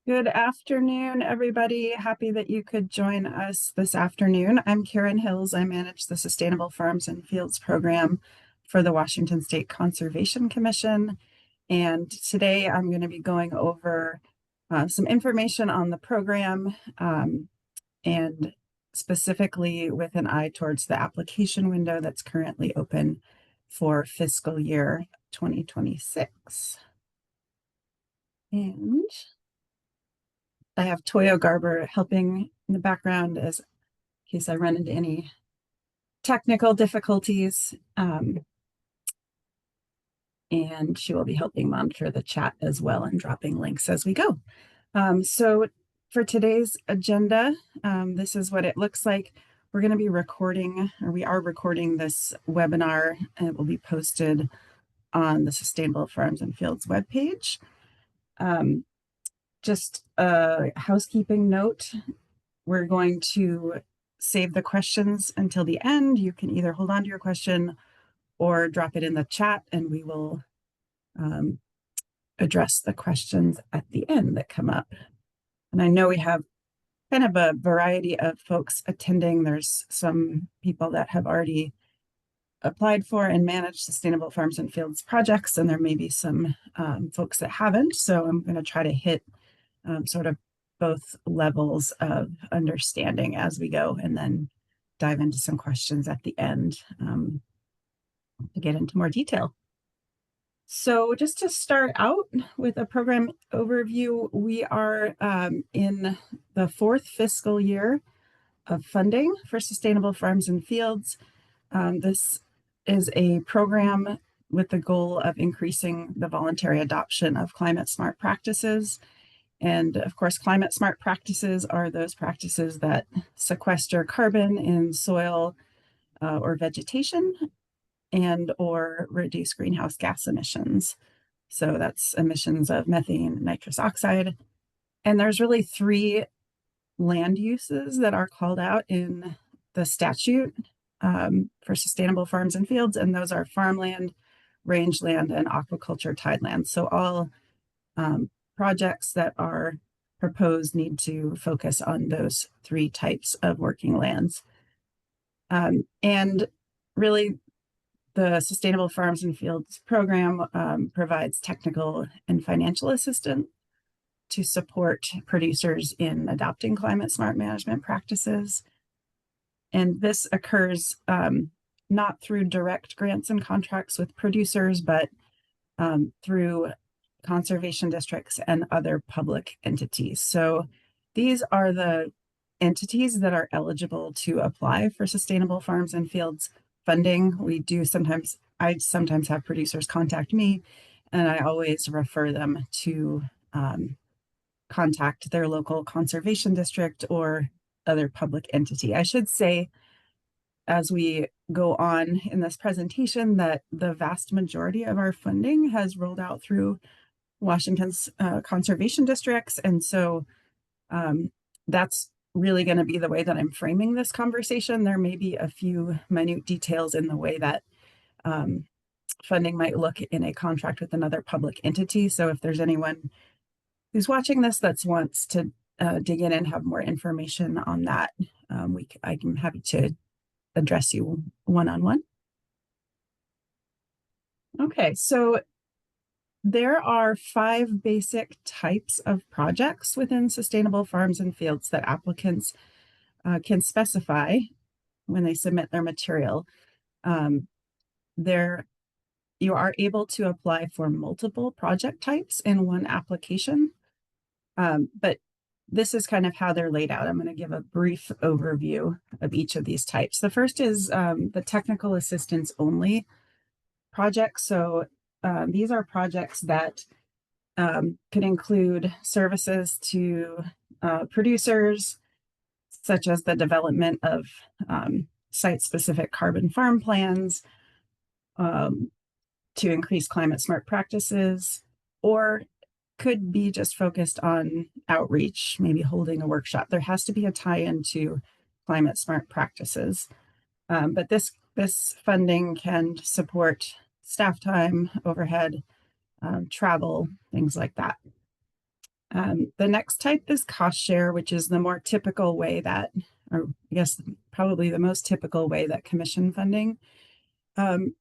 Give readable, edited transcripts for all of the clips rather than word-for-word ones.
Good afternoon, everybody. Happy that you could join us this afternoon. I'm Karen Hills. I manage the Sustainable Farms and Fields program for the Washington State Conservation Commission. And today I'm going to be going over some information on the program and specifically with an eye towards the application window that's currently open for fiscal year 2026. And I have Toyo Garber helping in the background as in case I run into any technical difficulties. And she will be helping monitor the chat as well and dropping links as we go. So for today's agenda, this is what it looks like. We're going to be recording, or we are recording this webinar, and it will be posted on the Sustainable Farms and Fields webpage. Just a housekeeping note. We're going to save the questions until the end. You can either hold on to your question or drop it in the chat, and we will address the questions at the end that come up. And I know we have kind of a variety of folks attending. There's some people that have already applied for and managed Sustainable Farms and Fields projects, and there may be some folks that haven't. So I'm going to try to hit sort of both levels of understanding as we go, and then dive into some questions at the end to get into more detail. So just to start out with a program overview, we are in the fourth fiscal year of funding for Sustainable Farms and Fields. This is a program with the goal of increasing the voluntary adoption of climate smart practices. And of course, climate smart practices are those practices that sequester carbon in soil or vegetation and or reduce greenhouse gas emissions. So that's emissions of methane, nitrous oxide. And there's really three land uses that are called out in the statute for Sustainable Farms and Fields, and those are farmland, rangeland, and aquaculture tideland. So all projects that are proposed need to focus on those three types of working lands. And really, the Sustainable Farms and Fields program provides technical and financial assistance to support producers in adopting climate smart management practices. And this occurs not through direct grants and contracts with producers, but through conservation districts and other public entities. So these are the entities that are eligible to apply for Sustainable Farms and Fields funding. I sometimes have producers contact me, and I always refer them to contact their local conservation district or other public entity. I should say, as we go on in this presentation, that the vast majority of our funding has rolled out through Washington's conservation districts. And so that's really going to be the way that I'm framing this conversation. There may be a few minute details in the way that funding might look in a contract with another public entity. So if there's anyone who's watching this that wants to dig in and have more information on that, I'm happy to address you one-on-one. Okay, so there are 5 basic types of projects within Sustainable Farms and Fields that applicants can specify when they submit their material. You are able to apply for multiple project types in one application, but this is kind of how they're laid out. I'm going to give a brief overview of each of these types. The first is the technical assistance only projects. So these are projects that could include services to producers, such as the development of site-specific carbon farm plans to increase climate smart practices, or could be just focused on outreach, maybe holding a workshop. There has to be a tie-in to climate smart practices. But this funding can support staff time, overhead, travel, things like that. The next type is cost share, which is the more typical way that, or I guess probably the most typical way that commission funding um,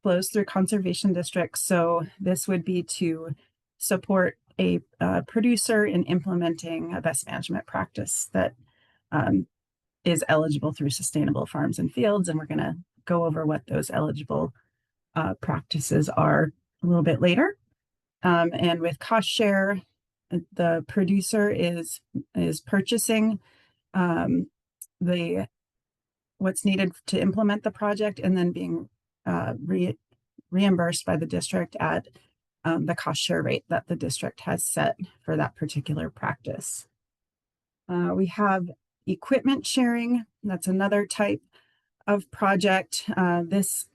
flows through conservation districts. So this would be to support a producer in implementing a best management practice that um, is eligible through sustainable farms and fields. And we're going to go over what those eligible practices are a little bit later. And with cost share, the producer is purchasing the what's needed to implement the project and then being reimbursed by the district at the cost share rate that the district has set for that particular practice. We have equipment sharing. That's another type of project. This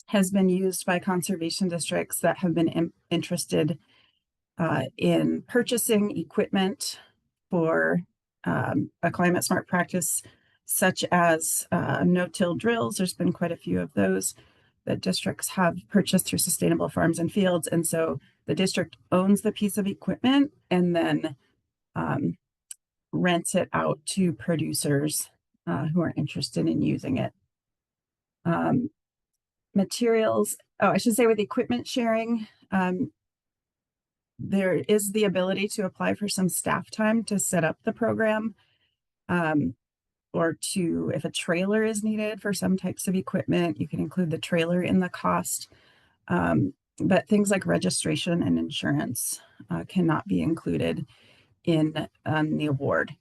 has been used by conservation districts that have been interested in purchasing equipment for a climate smart practice, such as no-till drills. There's been quite a few of those that districts have purchased through sustainable farms and fields. And so the district owns the piece of equipment and then rents it out to producers who are interested in using it. Materials, I should say with equipment sharing, there is the ability to apply for some staff time to set up the program, or to, if a trailer is needed for some types of equipment, you can include the trailer in the cost. But things like registration and insurance cannot be included in the award.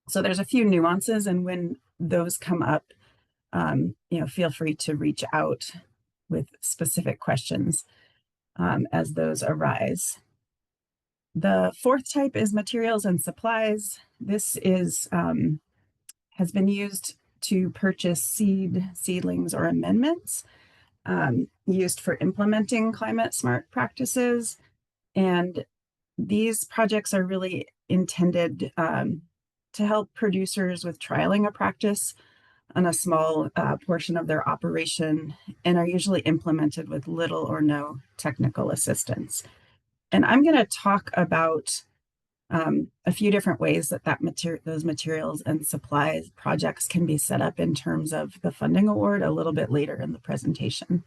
So there's a few nuances, and when those come up, feel free to reach out with specific questions as those arise. The fourth type is materials and supplies. This is has been used to purchase seedlings, or amendments used for implementing climate smart practices. And these projects are really intended to help producers with trialing a practice on a small portion of their operation, and are usually implemented with little or no technical assistance. And I'm going to talk about a few different ways that those materials and supplies projects can be set up in terms of the funding award a little bit later in the presentation.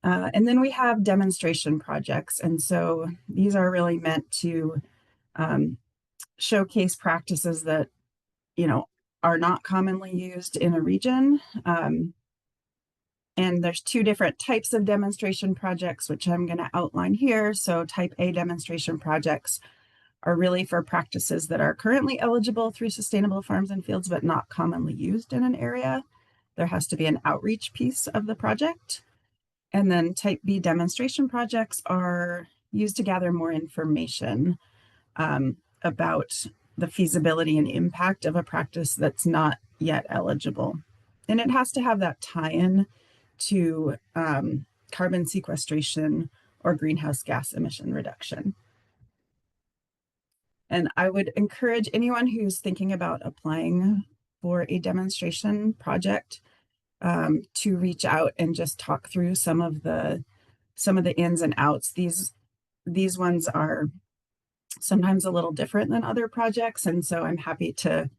And then we have demonstration projects. And so these are really meant to showcase practices that, are not commonly used in a region. And there's two different types of demonstration projects, which I'm going to outline here. So type A demonstration projects are really for practices that are currently eligible through sustainable farms and fields, but not commonly used in an area. There has to be an outreach piece of the project. And then type B demonstration projects are used to gather more information about the feasibility and impact of a practice that's not yet eligible. And it has to have that tie-in to carbon sequestration or greenhouse gas emission reduction. And I would encourage anyone who's thinking about applying for a demonstration project to reach out and just talk through some of the ins and outs. These ones are sometimes a little different than other projects, and so I'm happy to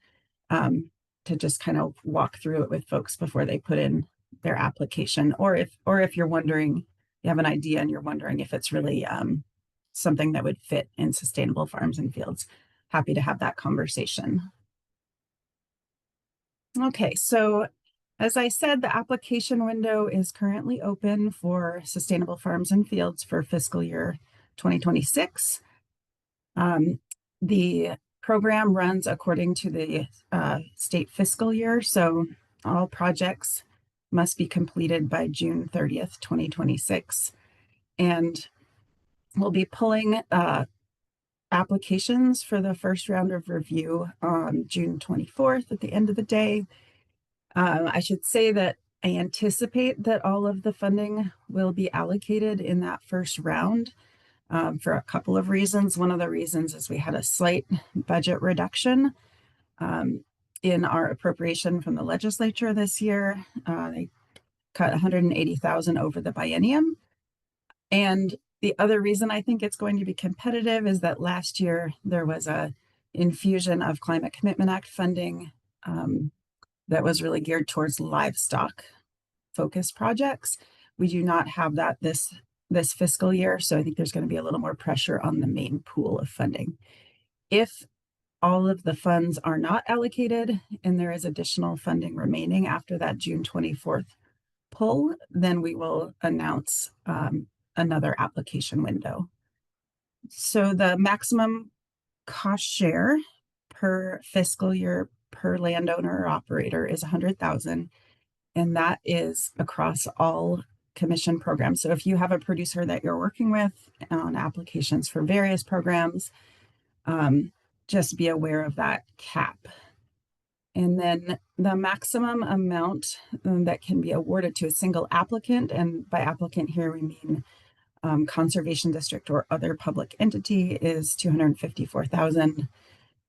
just kind of walk through it with folks before they put in their application, or if you're wondering, you have an idea and you're wondering if it's really something that would fit in sustainable farms and fields. Happy to have that conversation. Okay, so as I said, the application window is currently open for sustainable farms and fields for fiscal year 2026. The program runs according to the state fiscal year, so all projects must be completed by June 30th, 2026. And we'll be pulling applications for the first round of review on June 24th at the end of the day. I should say that I anticipate that all of the funding will be allocated in that first round for a couple of reasons. One of the reasons is we had a slight budget reduction in our appropriation from the legislature this year. They cut $180,000 over the biennium. And The other reason I think it's going to be competitive is that last year there was a infusion of Climate Commitment Act funding that was really geared towards livestock focused projects. We do not have that this fiscal year, so I think there's going to be a little more pressure on the main pool of funding. If all of the funds are not allocated and there is additional funding remaining after that June 24th pull, then we will announce another application window. So the maximum cost share per fiscal year per landowner or operator is 100,000, and that is across all commission programs. So if you have a producer that you're working with on applications for various programs, just be aware of that cap. And then the maximum amount that can be awarded to a single applicant, and by applicant here we mean conservation district or other public entity, is 254,000,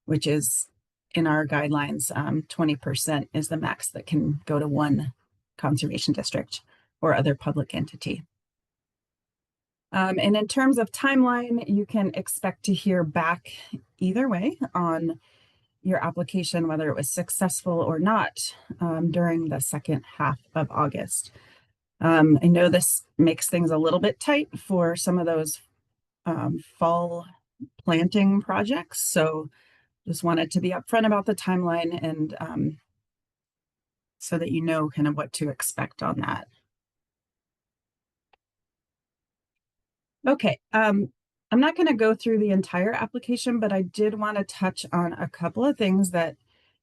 which is in our guidelines, 20% is the max that can go to one conservation district or other public entity. And in terms of timeline, you can expect to hear back either way on your application, whether it was successful or not, during the second half of August. I know this makes things a little bit tight for some of those fall planting projects. So just wanted to be upfront about the timeline and so that you know kind of what to expect on that. Okay, I'm not going to go through the entire application, but I did want to touch on a couple of things that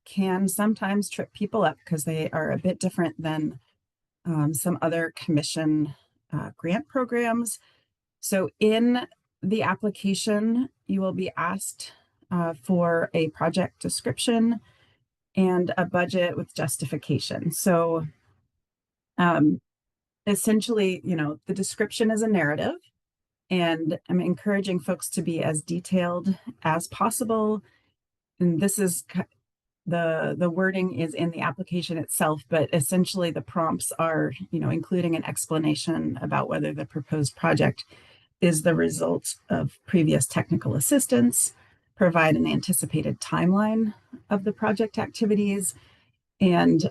can sometimes trip people up because they are a bit different than some other commission grant programs. So in the application, you will be asked for a project description and a budget with justification. So essentially, the description is a narrative, and I'm encouraging folks to be as detailed as possible. And this is the wording is in the application itself, but essentially the prompts are, including an explanation about whether the proposed project is the result of previous technical assistance, provide an anticipated timeline of the project activities, and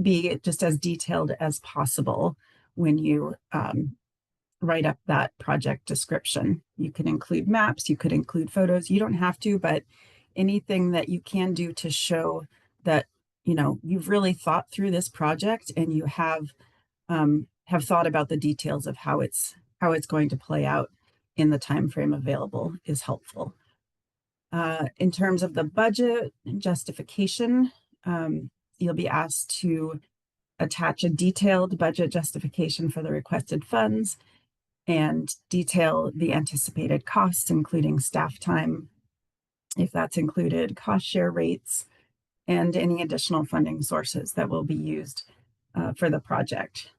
be just as detailed as possible when you write up that project description. You can include maps, you could include photos. You don't have to, but anything that you can do to show that you've really thought through this project and you have thought about the details of how it's going to play out in the time frame available is helpful. In terms of the budget justification, you'll be asked to attach a detailed budget justification for the requested funds and detail the anticipated costs, including staff time, if that's included, cost share rates, and any additional funding sources that will be used for the project.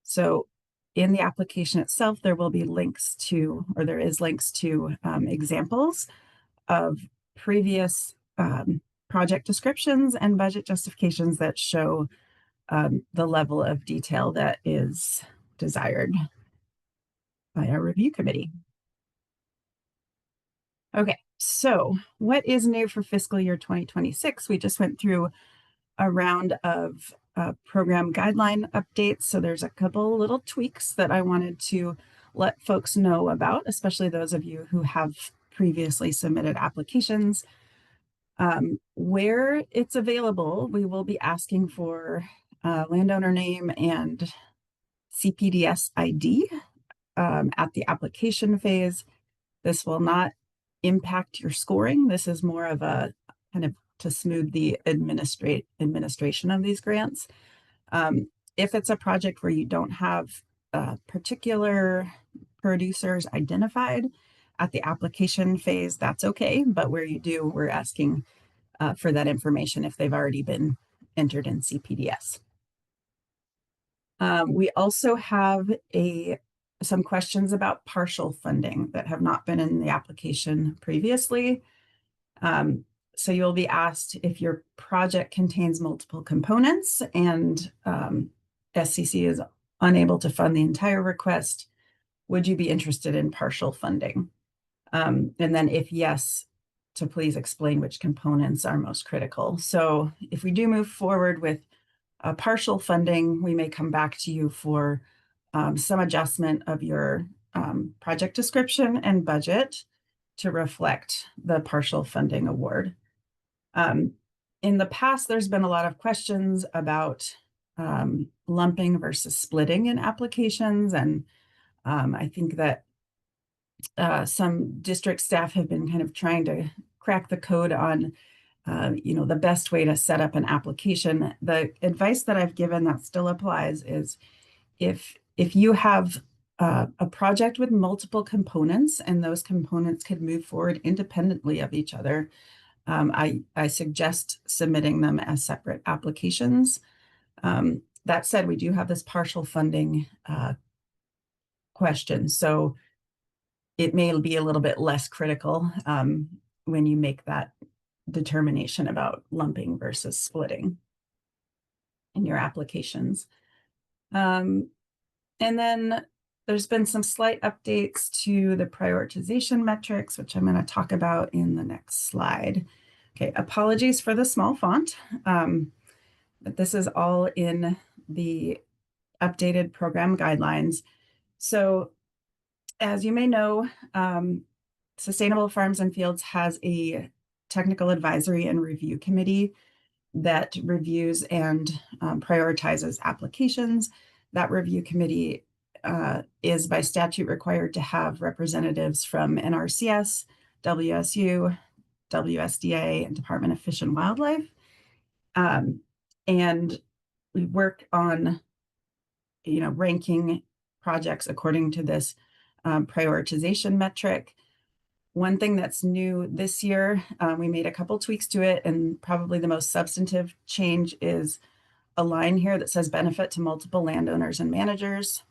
So in the application itself, there will be links to, or there is links to examples of previous project descriptions and budget justifications that show the level of detail that is desired by our review committee. Okay, so what is new for fiscal year 2026? We just went through a round of program guideline updates. So there's a couple little tweaks that I wanted to let folks know about, especially those of you who have previously submitted applications. Where it's available, we will be asking for landowner name and CPDS ID at the application phase. This will not impact your scoring. This is more of a kind of to smooth the administration of these grants. If it's a project where you don't have particular producers identified at the application phase, that's okay. But where you do, we're asking for that information if they've already been entered in CPDS. We also have some questions about partial funding that have not been in the application previously. So you'll be asked if your project contains multiple components and SCC is unable to fund the entire request, would you be interested in partial funding? And then if yes, to please explain which components are most critical. So if we do move forward with partial funding, we may come back to you for some adjustment of your project description and budget to reflect the partial funding award. In the past, there's been a lot of questions about lumping versus splitting in applications. And I think that some district staff have been kind of trying to crack the code on the best way to set up an application. The advice that I've given that still applies is if you have a project with multiple components and those components could move forward independently of each other, I suggest submitting them as separate applications. That said, we do have this partial funding question. So it may be a little bit less critical when you make that determination about lumping versus splitting in your applications. And then there's been some slight updates to the prioritization metrics, which I'm going to talk about in the next slide. Okay, apologies for the small font, but this is all in the updated program guidelines. So as you may know, Sustainable Farms and Fields has a technical advisory and review committee that reviews and prioritizes applications. That review committee is by statute required to have representatives from NRCS, WSU, WSDA, and Department of Fish and Wildlife. And we work on, ranking projects according to this prioritization metric. One thing that's new this year, we made a couple tweaks to it, and probably the most substantive change is a line here that says benefit to multiple landowners and managers.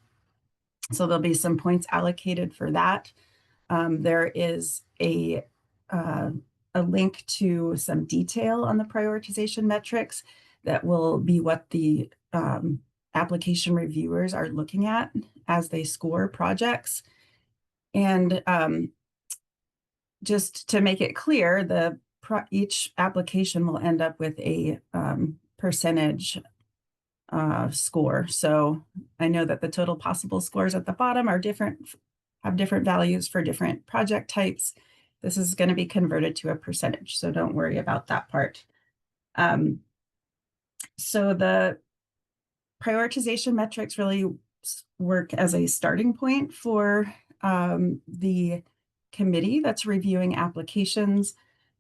So there'll be some points allocated for that. There is a link to some detail on the prioritization metrics that will be what the application reviewers are looking at as they score projects. And just to make it clear, each application will end up with a percentage score. So I know that the total possible scores at the bottom are different, have different values for different project types. This is going to be converted to a percentage, so don't worry about that part. So the prioritization metrics really work as a starting point for the committee that's reviewing applications.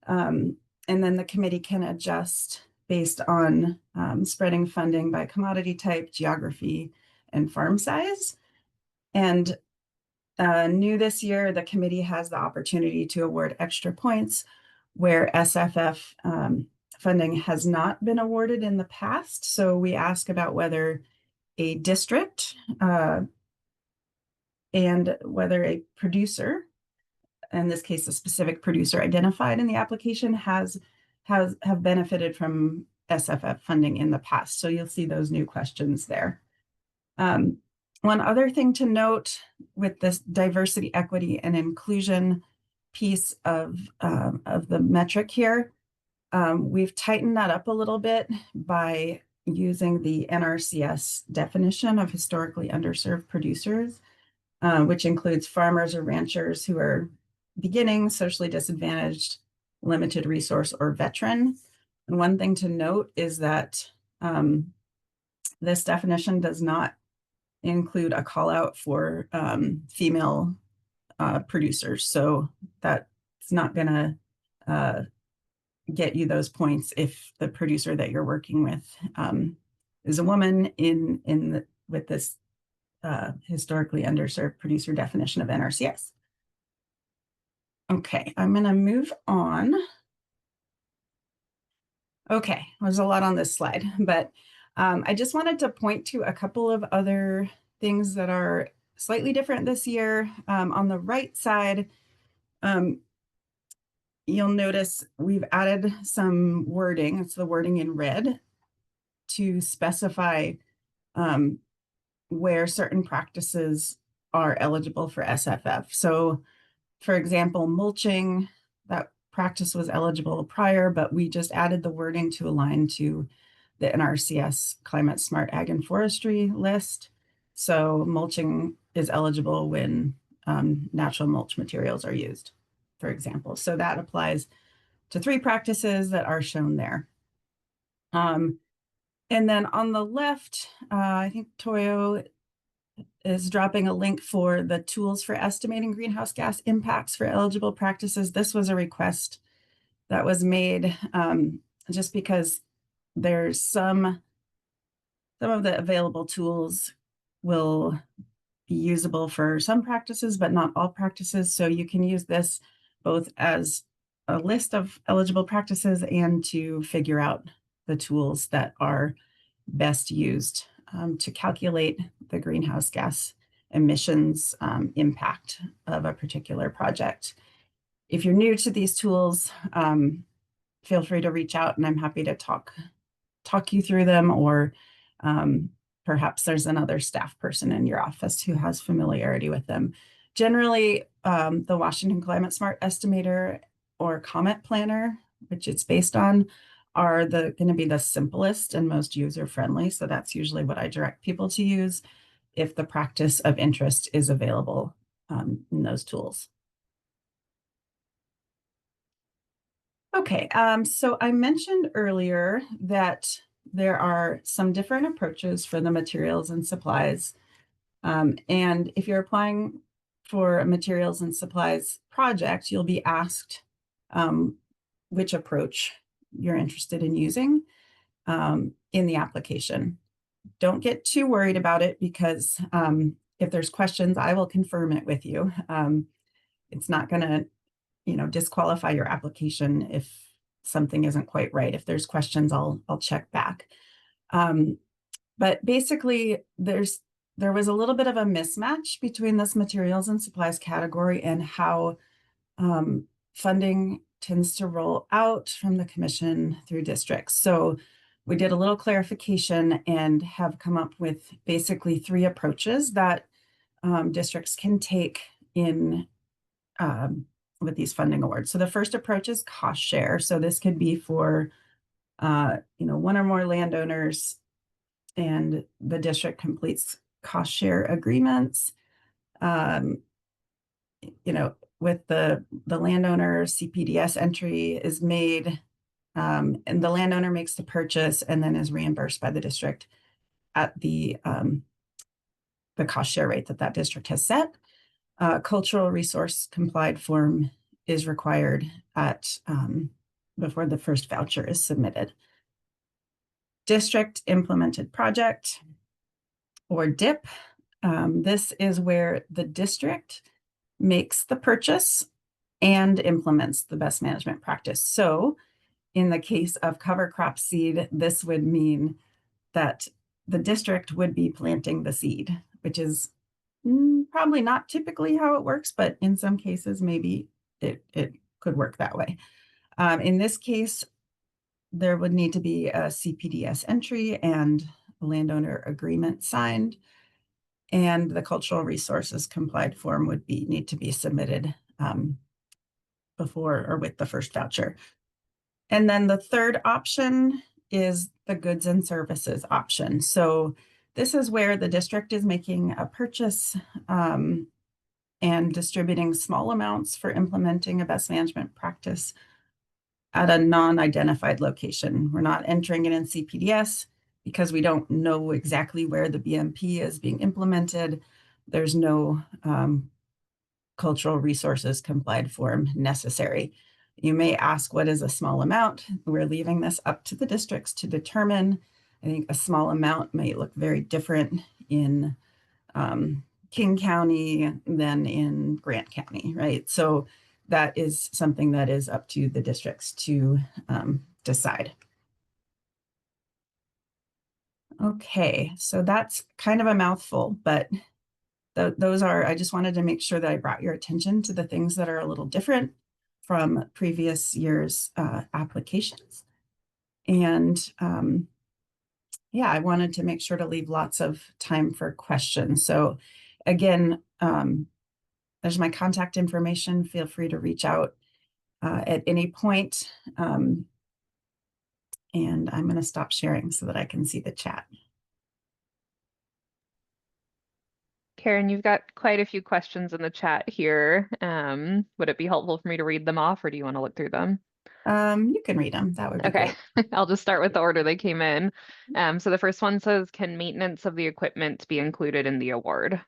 And then the committee can adjust based on spreading funding by commodity type, geography, and farm size. And new this year, the committee has the opportunity to award extra points where SFF funding has not been awarded in the past. So we ask about whether a district and whether a producer, in this case, a specific producer identified in the application, have benefited from SFF funding in the past. So you'll see those new questions there. One other thing to note with this diversity, equity, and inclusion piece of the metric here, we've tightened that up a little bit by using the NRCS definition of historically underserved producers, which includes farmers or ranchers who are beginning, socially disadvantaged, limited resource, or veteran. And one thing to note is that this definition does not include a call out for female producers. So that's not going to get you those points if the producer that you're working with is a woman with this historically underserved producer definition of NRCS. Okay, I'm going to move on. Okay, there's a lot on this slide, but I just wanted to point to a couple of other things that are slightly different this year. On the right side, you'll notice we've added some wording. It's the wording in red to specify where certain practices are eligible for SFF. So for example, mulching, that practice was eligible prior, but we just added the wording to align to the NRCS Climate Smart Ag and Forestry list. So mulching is eligible when natural mulch materials are used, for example. So that applies to 3 practices that are shown there. And then on the left, I think Toyo is dropping a link for the tools for estimating greenhouse gas impacts for eligible practices. This was a request that was made just because there's some of the available tools will be usable for some practices, but not all practices. So you can use this both as a list of eligible practices and to figure out the tools that are best used to calculate the greenhouse gas emissions impact of a particular project. If you're new to these tools, feel free to reach out and I'm happy to talk you through them, or perhaps there's another staff person in your office who has familiarity with them. Generally, the Washington Climate Smart Estimator or Comment Planner, which it's based on, are going to be the simplest and most user-friendly. So that's usually what I direct people to use if the practice of interest is available in those tools. Okay, so I mentioned earlier that there are some different approaches for the materials and supplies. And if you're applying for a materials and supplies project, you'll be asked which approach you're interested in using in the application. Don't get too worried about it because if there's questions, I will confirm it with you. It's not going to, disqualify your application if something isn't quite right. If there's questions, I'll check back. But basically, there was a little bit of a mismatch between this materials and supplies category and how funding tends to roll out from the commission through districts. So we did a little clarification and have come up with basically 3 approaches that districts can take in with these funding awards. So the first approach is cost share. So this could be for 1 or more landowners, and the district completes cost share agreements. With the landowner, CPDS entry is made, and the landowner makes the purchase and then is reimbursed by the district at the cost share rate that district has set. Cultural resource complied form is required at before the first voucher is submitted. District implemented project, or DIP. This is where the district makes the purchase and implements the best management practice. So in the case of cover crop seed, this would mean that the district would be planting the seed, which is probably not typically how it works, but in some cases, maybe it could work that way. In this case, there would need to be a CPDS entry and a landowner agreement signed, and the cultural resources complied form would need to be submitted before or with the first voucher. And then the third option is the goods and services option. So this is where the district is making a purchase and distributing small amounts for implementing a best management practice at a non-identified location. We're not entering it in CPDS because we don't know exactly where the BMP is being implemented. There's no cultural resources complied form necessary. You may ask, what is a small amount? We're leaving this up to the districts to determine. I think a small amount may look very different in King County than in Grant County, right? So that is something that is up to the districts to decide. Okay, so that's kind of a mouthful, but those are, I just wanted to make sure that I brought your attention to the things that are a little different from previous year's applications. And yeah, I wanted to make sure to leave lots of time for questions. So again, there's my contact information. Feel free to reach out at any point. And I'm going to stop sharing so that I can see the chat. Karen, you've got quite a few questions in the chat here. Would it be helpful for me to read them off, or do you want to look through them? You can read them. That would be Okay, great. I'll just start with the order they came in. So the first one says, can maintenance of the equipment be included in the award?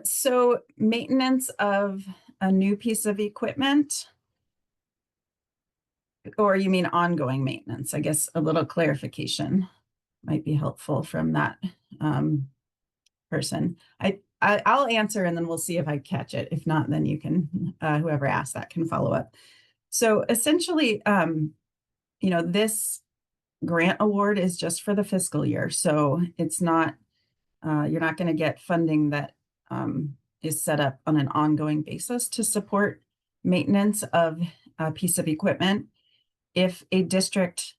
So maintenance of a new piece of equipment, or you mean ongoing maintenance? I guess a little clarification might be helpful from that person. I'll answer and then we'll see if I catch it. If not, then you can, whoever asked that can follow up. So essentially, this grant award is just for the fiscal year. So it's not, you're not going to get funding that is set up on an ongoing basis to support maintenance of a piece of equipment. If a district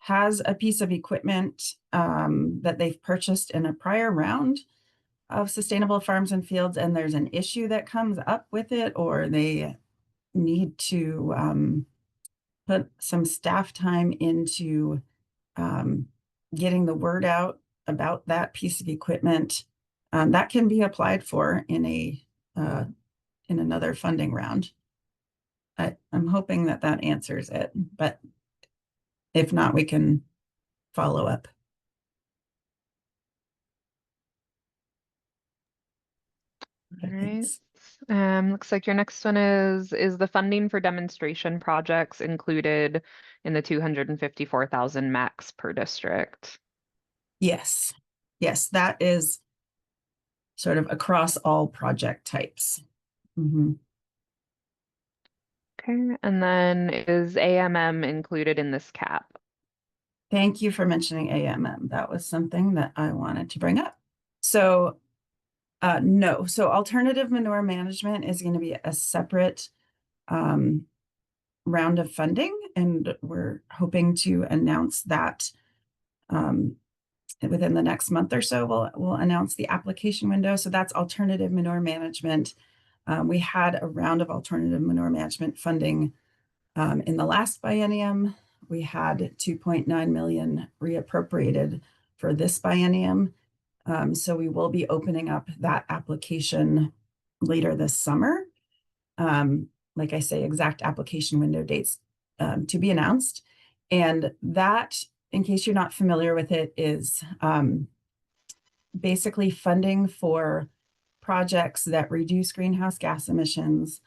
has a piece of equipment that they've purchased in a prior round of sustainable farms and fields, and there's an issue that comes up with it, or they need to put some staff time into getting the word out about that piece of equipment, that can be applied for in another funding round. I'm hoping that answers it, but if not, we can follow up. All right. Looks like your next one is the funding for demonstration projects included in the 254,000 max per district? Yes. Yes, that is sort of across all project types. Mm-hmm. Okay, and then is AMM included in this cap? Thank you for mentioning AMM. That was something that I wanted to bring up. So no, so alternative manure management is going to be a separate round of funding, and we're hoping to announce that within the next month or so. We'll announce the application window. So that's alternative manure management. We had a round of alternative manure management funding in the last biennium. We had 2.9 million reappropriated for this biennium. So we will be opening up that application later this summer. Like I say, exact application window dates to be announced. And that, in case you're not familiar with it, is basically funding for projects that reduce greenhouse gas emissions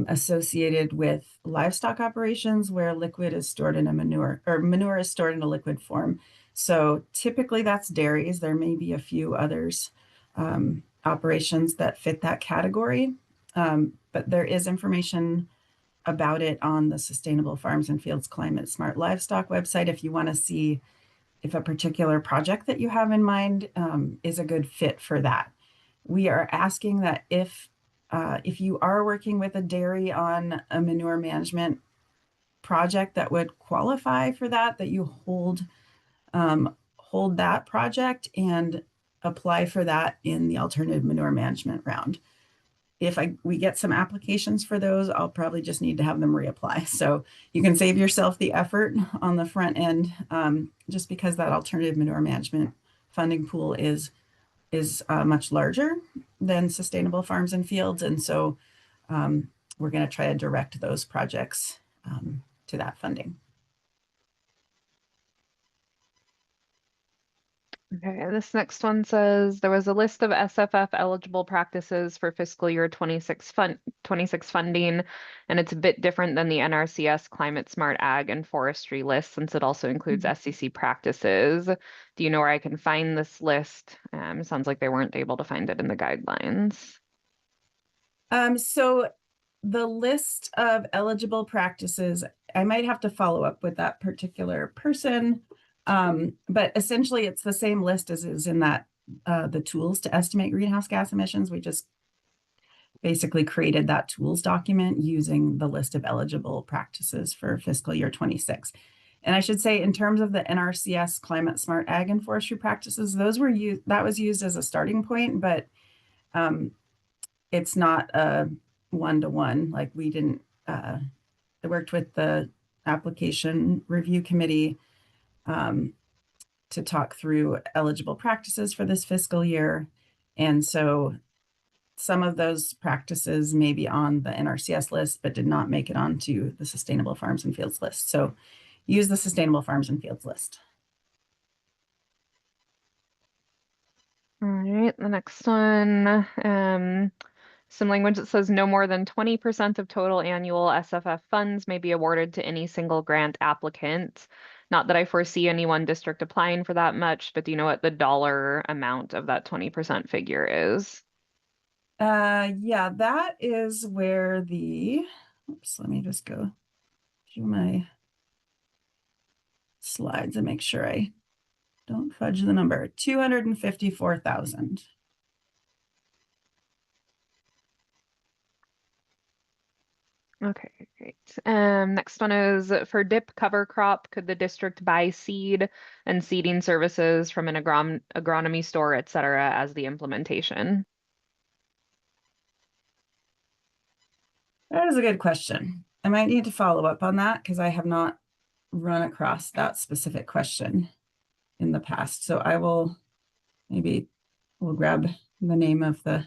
associated with livestock operations where liquid is stored in a manure, or manure is stored in a liquid form. So typically that's dairies. There may be a few others, operations that fit that category. But there is information about it on the Sustainable Farms and Fields Climate Smart Livestock website if you want to see if a particular project that you have in mind is a good fit for that. We are asking that if you are working with a dairy on a manure management project that would qualify for that you hold that project and apply for that in the alternative manure management round. If we get some applications for those, I'll probably just need to have them reapply. So you can save yourself the effort on the front end, just because that alternative manure management funding pool is much larger than Sustainable Farms and Fields. And so we're going to try to direct those projects to that funding. Okay, this next one says there was a list of SFF eligible practices for fiscal year 26 funding, and it's a bit different than the NRCS Climate Smart Ag and Forestry list since it also includes SCC practices. Do you know where I can find this list? It sounds like they weren't able to find it in the guidelines. So the list of eligible practices, I might have to follow up with that particular person. But essentially it's the same list as is in that the tools to estimate greenhouse gas emissions. We just basically created that tools document using the list of eligible practices for fiscal year 26. And I should say, in terms of the NRCS climate smart ag and forestry practices, those were used, that was used as a starting point, but it's not a one-to-one. Like we didn't, I worked with the application review committee to talk through eligible practices for this fiscal year. And so some of those practices may be on the NRCS list, but did not make it onto the Sustainable Farms and Fields list. So use the Sustainable Farms and Fields list. All right, the next one, some language that says no more than 20% of total annual SFF funds may be awarded to any single grant applicant. Not that I foresee any one district applying for that much, but do you know what the dollar amount of that 20% figure is? Yeah, that is where the, oops, let me just go through my slides and make sure I don't fudge the number. 254,000. Okay, great. Next one is for dip cover crop, could the district buy seed and seeding services from an agronomy store, et cetera, as the implementation? That is a good question. I might need to follow up on that because I have not run across that specific question in the past. So I will maybe we'll grab the name of the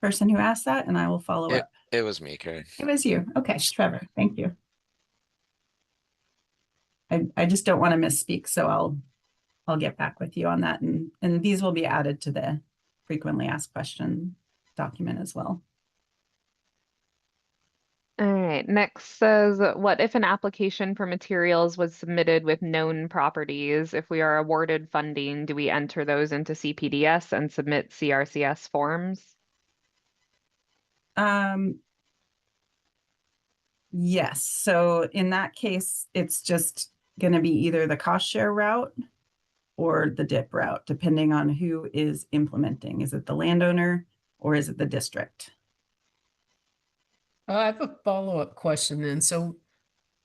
person who asked that and I will follow It up. it was me, Karen. It was you. Okay, Trevor, thank you. I just don't want to misspeak, so I'll get back with you on that. And these will be added to the frequently asked question document as well. All right, next says, what if an application for materials was submitted with known properties? If we are awarded funding, do we enter those into CPDS and submit CRCS forms? Yes. So in that case, it's just going to be either the cost share route or the dip route, depending on who is implementing. Is it the landowner or is it the district? I have a follow-up question then. So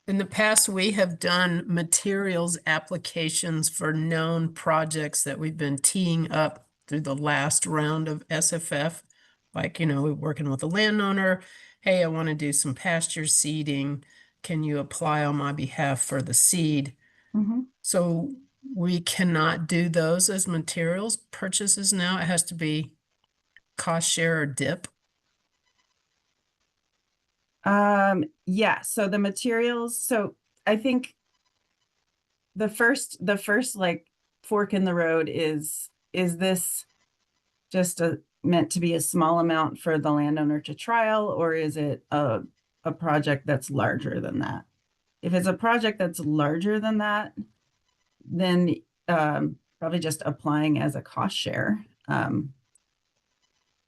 in the past, we have done materials applications for known projects that we've been teeing up through the last round of SFF. Like, we're working with a landowner. Hey, I want to do some pasture seeding. Can you apply on my behalf for the seed? Mm-hmm. So we cannot do those as materials purchases now. It has to be cost share or dip. Yeah, so the materials, so I think the first like fork in the road is this just meant to be a small amount for the landowner to trial, or is it a project that's larger than that? If it's a project that's larger than that, then probably just applying as a cost share,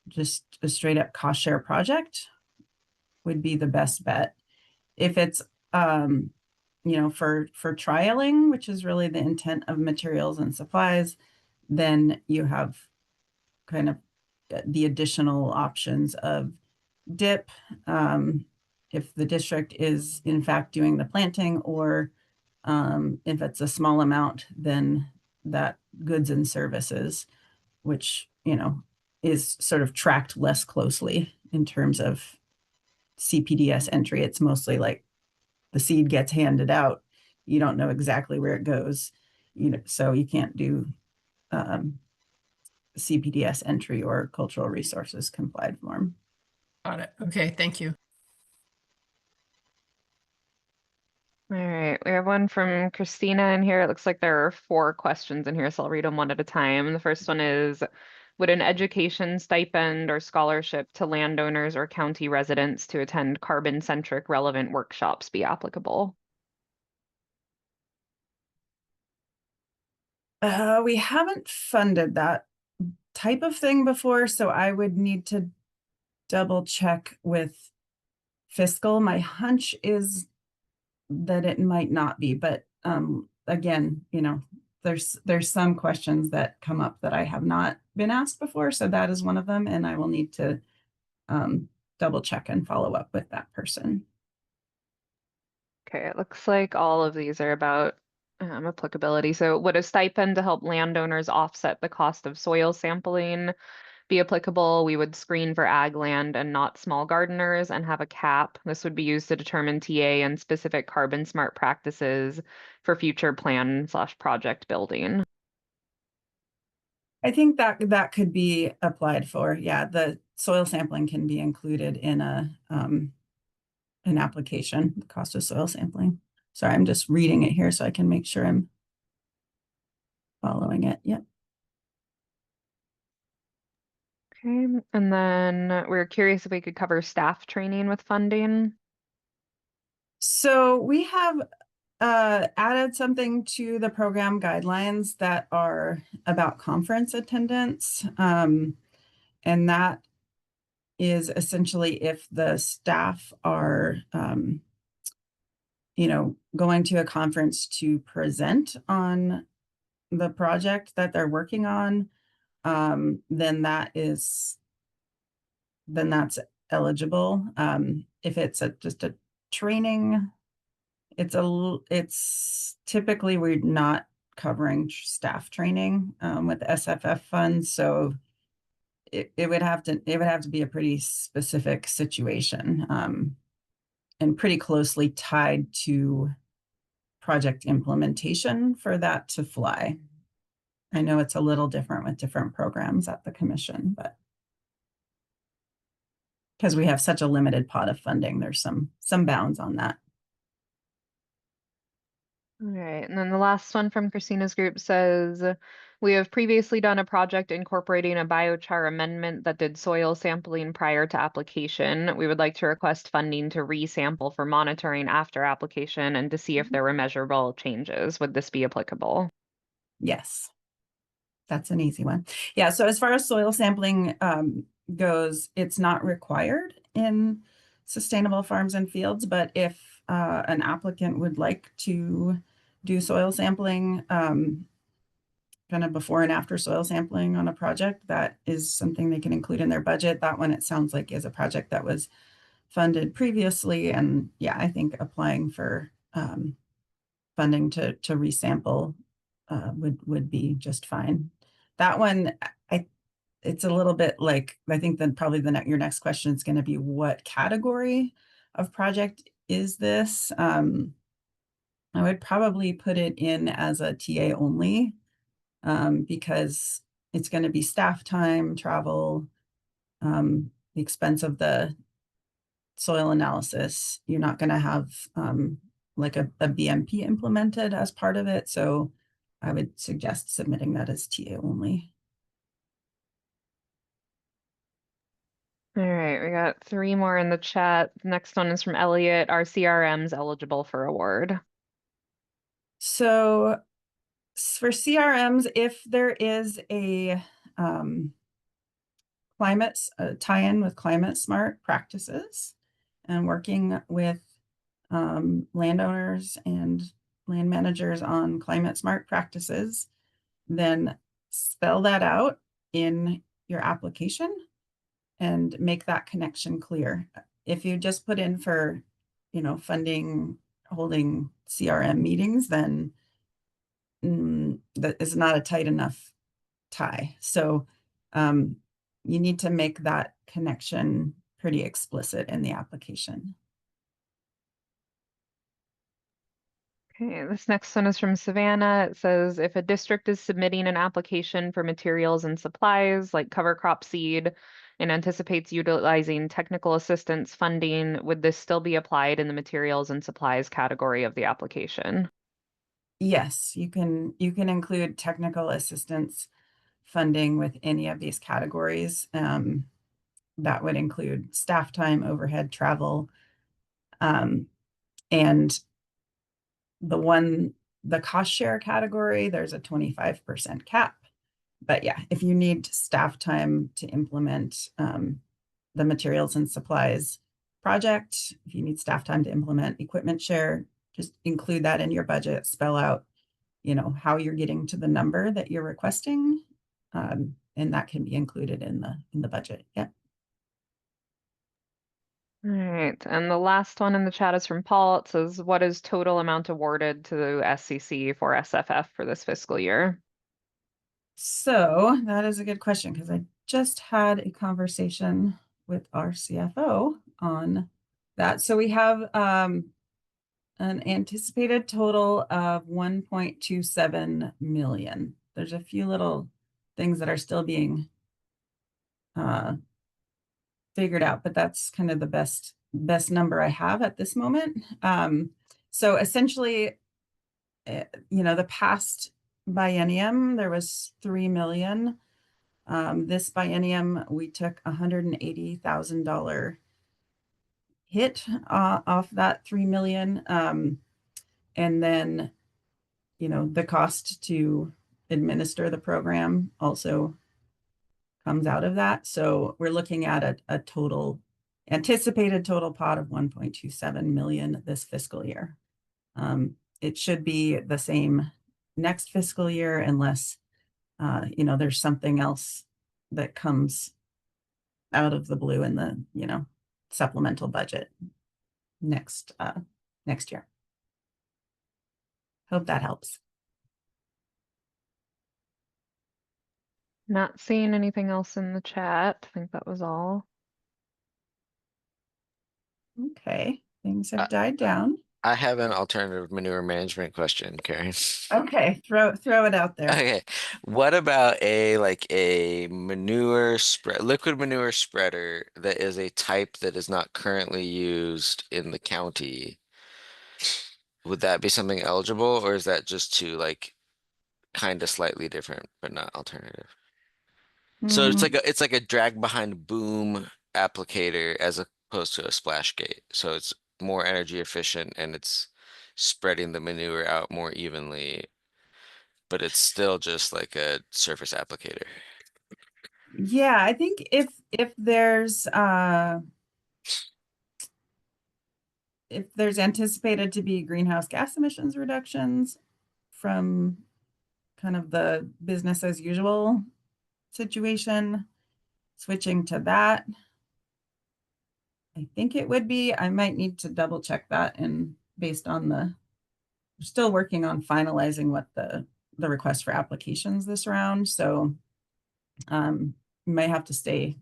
just a straight up cost share project would be the best bet. If it's for trialing, which is really the intent of materials and supplies, then you have kind of the additional options of dip, if the district is in fact doing the planting, or if it's a small amount, then that goods and services, which is sort of tracked less closely in terms of CPDS entry. It's mostly like the seed gets handed out. You don't know exactly where it goes, so you can't do CPDS entry or cultural resources complied form. Got it. Okay, thank you. All right, we have one from Christina in here. It looks like there are 4 questions in here, so I'll read them one at a time. The first one is, would an education stipend or scholarship to landowners or county residents to attend carbon-centric relevant workshops be applicable? We haven't funded that type of thing before, so I would need to double check with fiscal. My hunch is that it might not be, but again, there's some questions that come up that I have not been asked before, so that is one of them, and I will need to double check and follow up with that person. Okay, it looks like all of these are about applicability. So would a stipend to help landowners offset the cost of soil sampling be applicable? We would screen for ag land and not small gardeners and have a cap. This would be used to determine TA and specific carbon smart practices for future plan/project building. I think that could be applied for. Yeah, the soil sampling can be included in an application, the cost of soil sampling. Sorry, I'm just reading it here so I can make sure I'm following it. Yep. Okay, and then we're curious if we could cover staff training with funding. So we have added something to the program guidelines that are about conference attendance. And that is essentially if the staff are, going to a conference to present on the project that they're working on, then that's eligible. If it's just a training, it's typically we're not covering staff training with SFF funds, so it would have to be a pretty specific situation and pretty closely tied to project implementation for that to fly. I know it's a little different with different programs at the commission, but because we have such a limited pot of funding, there's some bounds on that. All right, and then the last one from Christina's group says, we have previously done a project incorporating a biochar amendment that did soil sampling prior to application. We would like to request funding to resample for monitoring after application and to see if there were measurable changes. Would this be applicable? Yes, that's an easy one. Yeah, so as far as soil sampling goes, it's not required in sustainable farms and fields, but if an applicant would like to do soil sampling, kind of before and after soil sampling on a project, that is something they can include in their budget. That one, it sounds like, is a project that was funded previously. And yeah, I think applying for funding to resample would be just fine. That one, it's a little bit like, I think then probably your next question is going to be what category of project is this? I would probably put it in as a TA only because it's going to be staff time, travel, the expense of the soil analysis. You're not going to have like a BMP implemented as part of it. So I would suggest submitting that as TA only. All right, we got 3 more in the chat. The next one is from Elliot. Are CRMs eligible for award? So for CRMs, if there is a climate tie-in with climate smart practices and working with landowners and land managers on climate smart practices, then spell that out in your application and make that connection clear. If you just put in for, funding, holding CRM meetings, then that is not a tight enough tie. So you need to make that connection pretty explicit in the application. Okay, this next one is from Savannah. It says, if a district is submitting an application for materials and supplies like cover crop seed and anticipates utilizing technical assistance funding, would this still be applied in the materials and supplies category of the application? Yes, you can include technical assistance funding with any of these categories. That would include staff time, overhead, travel, and the cost share category, there's a 25% cap. But yeah, if you need staff time to implement the materials and supplies project, if you need staff time to implement equipment share, just include that in your budget, spell out, how you're getting to the number that you're requesting. And that can be included in the budget. Yeah. All right, and the last one in the chat is from Paul. It says, what is total amount awarded to SCC for SFF for this fiscal year? So that is a good question because I just had a conversation with our CFO on that. So we have an anticipated total of 1.27 million. There's a few little things that are still being figured out, but that's kind of the best number I have at this moment. So essentially, the past biennium there was 3 million. This biennium we took $180,000 hit off that 3 million, and then the cost to administer the program also comes out of that. So we're looking at a total anticipated total pot of 1.27 million this fiscal year. It should be the same next fiscal year unless there's something else that comes out of the blue in the supplemental budget next year. Hope that helps. Not seeing anything else in the chat. I think that was all. Okay, things have died down. I have an alternative manure management question, Karen. Okay, throw it out there. Okay, what about a manure spread, liquid manure spreader that is a type that is not currently used in the county? Would that be something eligible, or is that just too kind of slightly different but not alternative? So it's like a drag behind boom applicator as opposed to a splash gate. So it's more energy efficient and it's spreading the manure out more evenly, but it's still just like a surface applicator. Yeah, I think if there's anticipated to be greenhouse gas emissions reductions from kind of the business as usual situation, switching to that, I think it would be. I might need to double check that, and based on we're still working on finalizing what the request for applications this round. So you might have to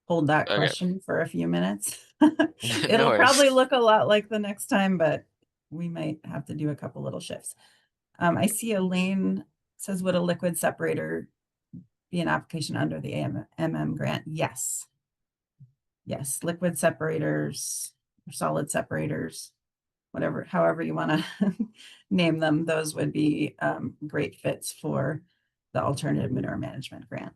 hold that Okay. question for a few minutes. No It'll worries. probably look a lot like the next time, but we might have to do a couple little shifts. I see Elaine says, would a liquid separator be an application under the MM grant? Yes. Yes, liquid separators, or solid separators, however you want to name them, those would be great fits for the alternative manure management grant.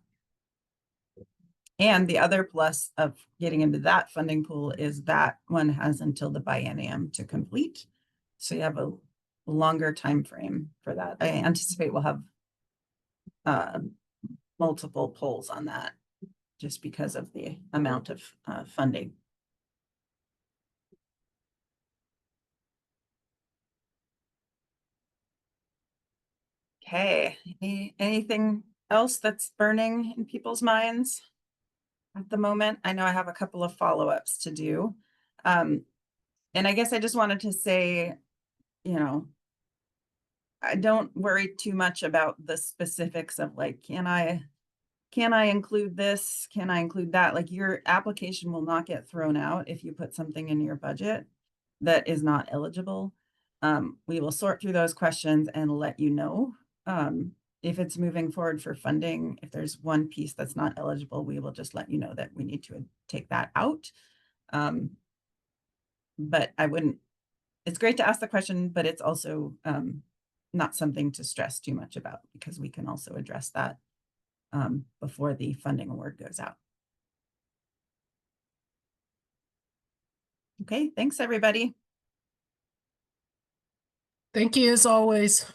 And the other plus of getting into that funding pool is that one has until the biennium to complete. So you have a longer time frame for that. I anticipate we'll have multiple polls on that just because of the amount of funding. Okay, anything else that's burning in people's minds at the moment? I know I have a couple of follow-ups to do. And I guess I just wanted to say, I don't worry too much about the specifics of can I include this? Can I include that? Like, your application will not get thrown out if you put something in your budget that is not eligible. We will sort through those questions and let you know. If it's moving forward for funding, if there's one piece that's not eligible, we will just let you know that we need to take that out. But it's great to ask the question, but it's also not something to stress too much about, because we can also address that before the funding award goes out. Okay, thanks everybody. Thank you as always.